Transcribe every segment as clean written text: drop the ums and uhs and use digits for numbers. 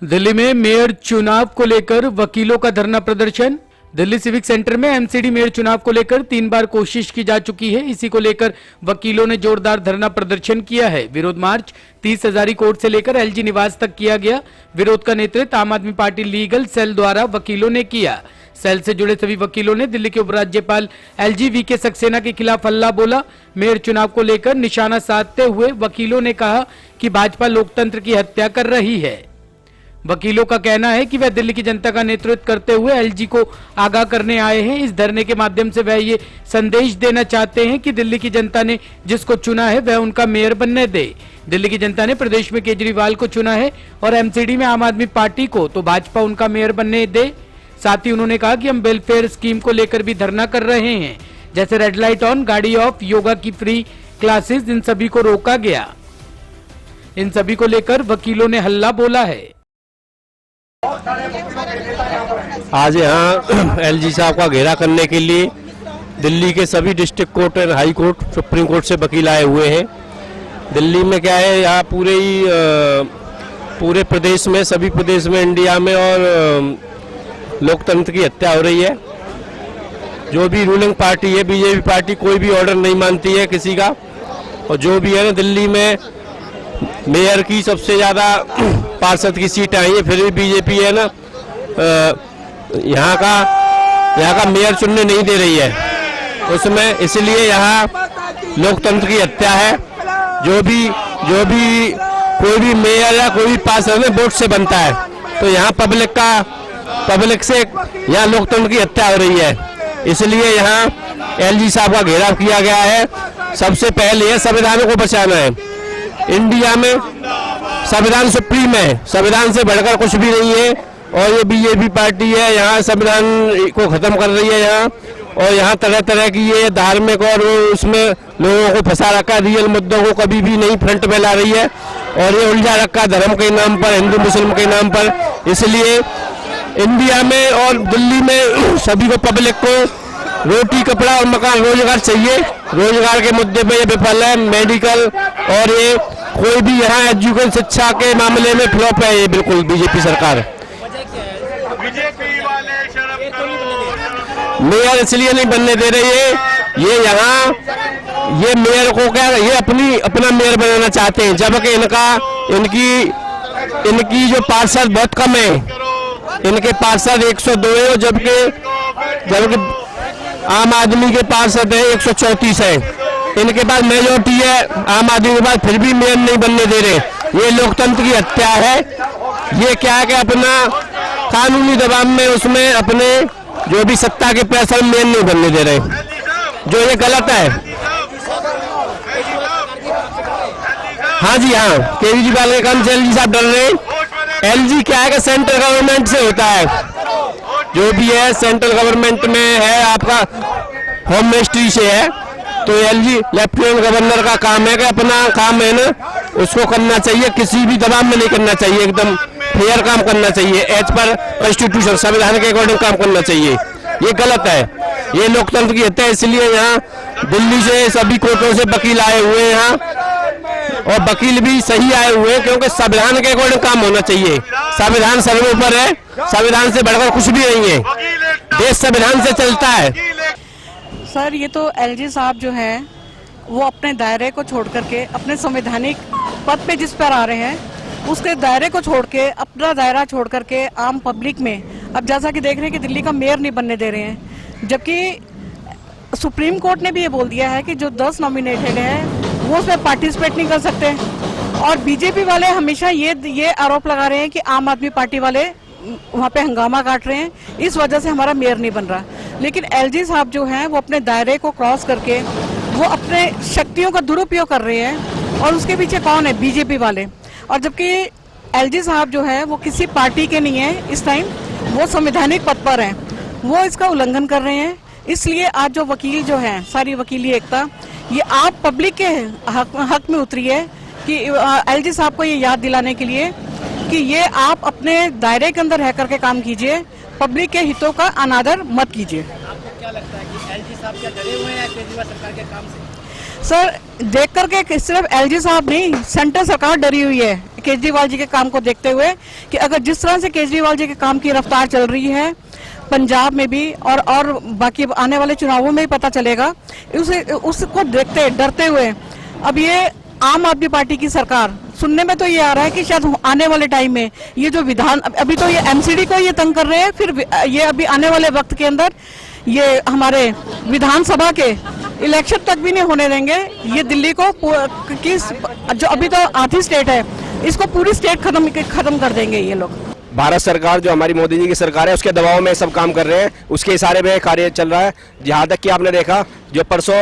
दिल्ली में मेयर चुनाव को लेकर वकीलों का धरना प्रदर्शन। दिल्ली सिविक सेंटर में एमसीडी मेयर चुनाव को लेकर 3 बार कोशिश की जा चुकी है। इसी को लेकर वकीलों ने जोरदार धरना प्रदर्शन किया है। विरोध मार्च 30 हजारी कोर्ट से लेकर एलजी निवास तक किया गया। विरोध का नेतृत्व आम आदमी पार्टी लीगल सेल द्वारा वकीलों ने किया। सेल से जुड़े सभी वकीलों ने दिल्ली के उपराज्यपाल एलजी वीके सक्सेना के खिलाफ हल्ला बोला। मेयर चुनाव को लेकर निशाना साधते हुए वकीलों ने कहा कि भाजपा लोकतंत्र की हत्या कर रही है। वकीलों का कहना है कि वह दिल्ली की जनता का नेतृत्व करते हुए एलजी को आगाह करने आए हैं। इस धरने के माध्यम से वह ये संदेश देना चाहते हैं कि दिल्ली की जनता ने जिसको चुना है वह उनका मेयर बनने दे। दिल्ली की जनता ने प्रदेश में केजरीवाल को चुना है और एमसीडी में आम आदमी पार्टी को, तो भाजपा उनका मेयर बनने दे। साथ ही उन्होंने कहा कि हम वेलफेयर स्कीम को लेकर भी धरना कर रहे हैं, जैसे रेड लाइट ऑन, गाड़ी ऑफ, योगा की फ्री क्लासेस, इन सभी को रोका गया। इन सभी को लेकर वकीलों ने हल्ला बोला है। आज यहाँ एलजी साहब का घेरा करने के लिए दिल्ली के सभी डिस्ट्रिक्ट कोर्ट और हाई कोर्ट, सुप्रीम कोर्ट से वकील आए हुए हैं। दिल्ली में क्या है, यहाँ पूरे प्रदेश में, सभी प्रदेश में, इंडिया में और लोकतंत्र की हत्या हो रही है। जो भी रूलिंग पार्टी है, बीजेपी पार्टी, कोई भी ऑर्डर नहीं मानती है किसी का। और जो भी है ना, दिल्ली में मेयर की सबसे ज़्यादा पार्षद की सीट आई है, फिर भी बीजेपी है ना यहाँ का मेयर चुनने नहीं दे रही है उसमें। इसलिए यहाँ लोकतंत्र की हत्या है। जो भी कोई भी मेयर या कोई भी पार्षद है वोट से बनता है, तो यहाँ पब्लिक से यहाँ लोकतंत्र की हत्या हो रही है। इसलिए यहाँ एलजी साहब का घेराव किया गया है। सबसे पहले यह संविधान को बचाना है। इंडिया में संविधान सुप्रीम है, संविधान से बढ़कर कुछ भी नहीं है। और ये बीजेपी पार्टी है, यहाँ संविधान को खत्म कर रही है यहाँ। और यहाँ तरह तरह की ये धार्मिक और उसमें लोगों को फंसा रखा, रियल मुद्दों को कभी भी नहीं फ्रंट में ला रही है। और ये उलझा रखा धर्म के नाम पर, हिंदू मुस्लिम के नाम पर। इसलिए इंडिया में और दिल्ली में सभी को, पब्लिक को रोटी, कपड़ा और मकान, रोजगार चाहिए। रोजगार के मुद्दे पे ये विफल है। मेडिकल और ये कोई भी यहाँ एजुकेशन, शिक्षा के मामले में फ्लॉप है ये बिल्कुल बीजेपी सरकार। मेयर इसलिए नहीं बनने दे रही है, ये मेयर को क्या, ये अपना मेयर बनाना चाहते हैं, जबकि इनकी जो पार्षद बहुत कम है। इनके पार्षद 102 है, जबकि आम आदमी के पार्षद है 134 है। इनके पास मेजोरिटी है आम आदमी के पास, फिर भी मेयर नहीं बनने दे रहे। ये लोकतंत्र की हत्या है। ये क्या है कि अपना कानूनी दबाव में, उसमें अपने जो भी सत्ता के प्रेशर, मेयर नहीं बनने दे रहे, जो ये गलत है। हाँ जी, हाँ, केजरीवाल के काम से एलजी साहब डर रहे हैं। एलजी क्या है कि सेंट्रल गवर्नमेंट से होता है, जो भी है सेंट्रल गवर्नमेंट में है, आपका होम मिनिस्ट्री से है। तो एलजी लेफ्टिनेंट गवर्नर का काम है कि अपना काम है ना, उसको करना चाहिए, किसी भी दबाव में नहीं करना चाहिए, एकदम फेयर काम करना चाहिए, एज पर कॉन्स्टिट्यूशन, संविधान के अकॉर्डिंग काम करना चाहिए। ये गलत है, ये लोकतंत्र की हत्या है। इसलिए यहाँ दिल्ली से सभी कोर्टों से वकील आए हुए हैं यहाँ, और वकील भी सही आए हुए हैं, क्योंकि संविधान के अकॉर्डिंग काम होना चाहिए। संविधान सर्वोपरि है, संविधान से बढ़कर कुछ भी नहीं है। देश संविधान से चलता है। सर, ये तो एलजी साहब जो है वो अपने दायरे को छोड़ करके, अपने संवैधानिक पद पे जिस पर आ रहे हैं उसके दायरे को छोड़ के, अपना दायरा छोड़ करके आम पब्लिक में, अब जैसा कि देख रहे हैं कि दिल्ली का मेयर नहीं बनने दे रहे हैं। जबकि सुप्रीम कोर्ट ने भी ये बोल दिया है कि जो 10 नॉमिनेटेड है वो उसमें पार्टिसिपेट नहीं कर सकते। और बीजेपी वाले हमेशा ये आरोप लगा रहे हैं कि आम आदमी पार्टी वाले वहाँ पे हंगामा काट रहे हैं, इस वजह से हमारा मेयर नहीं बन रहा। लेकिन एलजी साहब जो हैं वो अपने दायरे को क्रॉस करके वो अपने शक्तियों का दुरुपयोग कर रहे हैं। और उसके पीछे कौन है? बीजेपी वाले। और जबकि एलजी साहब जो है वो किसी पार्टी के नहीं है, इस टाइम वो संवैधानिक पद पर हैं, वो इसका उल्लंघन कर रहे हैं। इसलिए आज जो वकील जो है, सारी वकीली एकता, ये आप पब्लिक के हक में उतरी है कि एलजी साहब को ये याद दिलाने के लिए कि ये आप अपने दायरे के अंदर रह करके काम कीजिए, पब्लिक के हितों का अनादर मत कीजिए। आपको क्या लगता है कि एलजी साहब क्या डरे हुए हैं केजरीवाल सरकार के काम से? सर, देख करके सिर्फ एलजी साहब नहीं, सेंट्रल सरकार डरी हुई है केजरीवाल जी के काम को देखते हुए कि अगर जिस तरह से केजरीवाल जी के काम की रफ्तार चल रही है पंजाब में भी और बाकी आने वाले चुनावों में भी पता चलेगा, उसको देखते डरते हुए अब ये आम आदमी पार्टी की सरकार, सुनने में तो ये आ रहा है कि शायद आने वाले टाइम में ये जो विधान, अभी तो ये एमसीडी को ये तंग कर रहे हैं, फिर ये अभी आने वाले वक्त के अंदर ये हमारे विधानसभा के इलेक्शन तक भी नहीं होने देंगे। ये दिल्ली को जो अभी तो आधी स्टेट है, इसको पूरी स्टेट खत्म कर देंगे ये लोग। भारत सरकार जो हमारी मोदी जी की सरकार है उसके दबाव में सब काम कर रहे हैं, उसके इशारे में कार्य चल रहा है। जहाँ तक कि आपने देखा जो परसों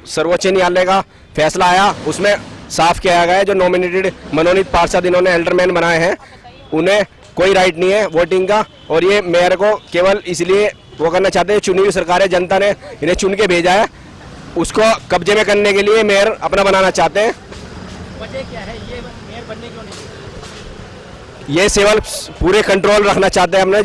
सर्वोच्च न्यायालय का फैसला आया उसमें साफ किया गया है जो नॉमिनेटेड मनोनीत पार्षद इन्होंने एल्डरमैन बनाए हैं उन्हें कोई राइट नहीं है वोटिंग का, और ये मेयर को केवल इसलिए वो करना चाहते हैं, चुनी हुई सरकार है, जनता ने इन्हें चुन के भेजा है, उसको कब्जे में करने के लिए मेयर अपना बनाना चाहते हैं। वजह क्या है, ये मेयर बनने क्यों नहीं? ये केवल पूरे कंट्रोल रखना चाहते हैं हमने,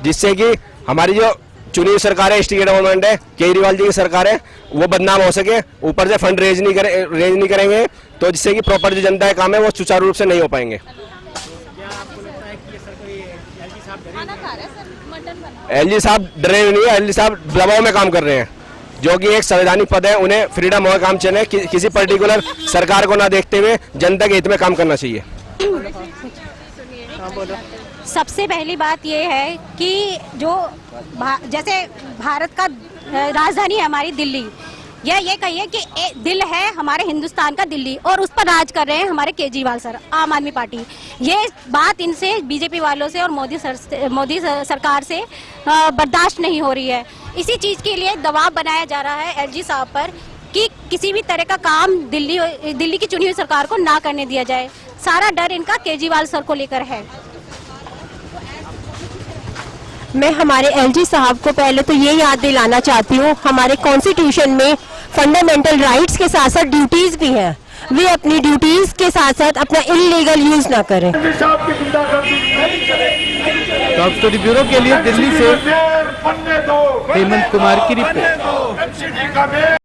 जिससे कि हमारी जो चुनी हुई सरकार है, स्टेट गवर्नमेंट है, केजरीवाल जी की सरकार है, वो बदनाम हो सके, ऊपर से फंड रेज नहीं करेंगे, तो जिससे कि प्रॉपर जो जनता का काम है वो सुचारू रूप से नहीं हो पाएंगे। क्या आपको लगता है कि ये सर एलजी साहब डरे? एलजी साहब डरे नहीं है, एलजी साहब दबाव में काम कर रहे हैं, जो कि एक संवैधानिक पद है, उन्हें फ्रीडम हो काम चले, किसी पर्टिकुलर सरकार को ना देखते हुए जनता के हित में काम करना चाहिए। सबसे पहली बात यह है कि जो जैसे भारत का राजधानी है हमारी दिल्ली, ये कहिए कि दिल है हमारे हिंदुस्तान का दिल्ली, और उस पर राज कर रहे हैं हमारे केजरीवाल सर, आम आदमी पार्टी। ये बात इनसे, बीजेपी वालों से और मोदी सरकार से बर्दाश्त नहीं हो रही है। इसी चीज के लिए दबाव बनाया जा रहा है एलजी साहब पर कि किसी भी तरह का काम दिल्ली की चुनी हुई सरकार को ना करने दिया जाए। सारा डर इनका केजरीवाल सर को लेकर है। मैं हमारे एलजी साहब को पहले तो ये याद दिलाना चाहती हूँ, हमारे कॉन्स्टिट्यूशन में फंडामेंटल राइट्स के साथ साथ ड्यूटीज भी हैं, वे अपनी ड्यूटीज के साथ साथ अपना इलीगल यूज ना करें। टॉप स्टोरी ब्यूरो के लिए दिल्ली से हेमंत कुमार की रिपोर्ट।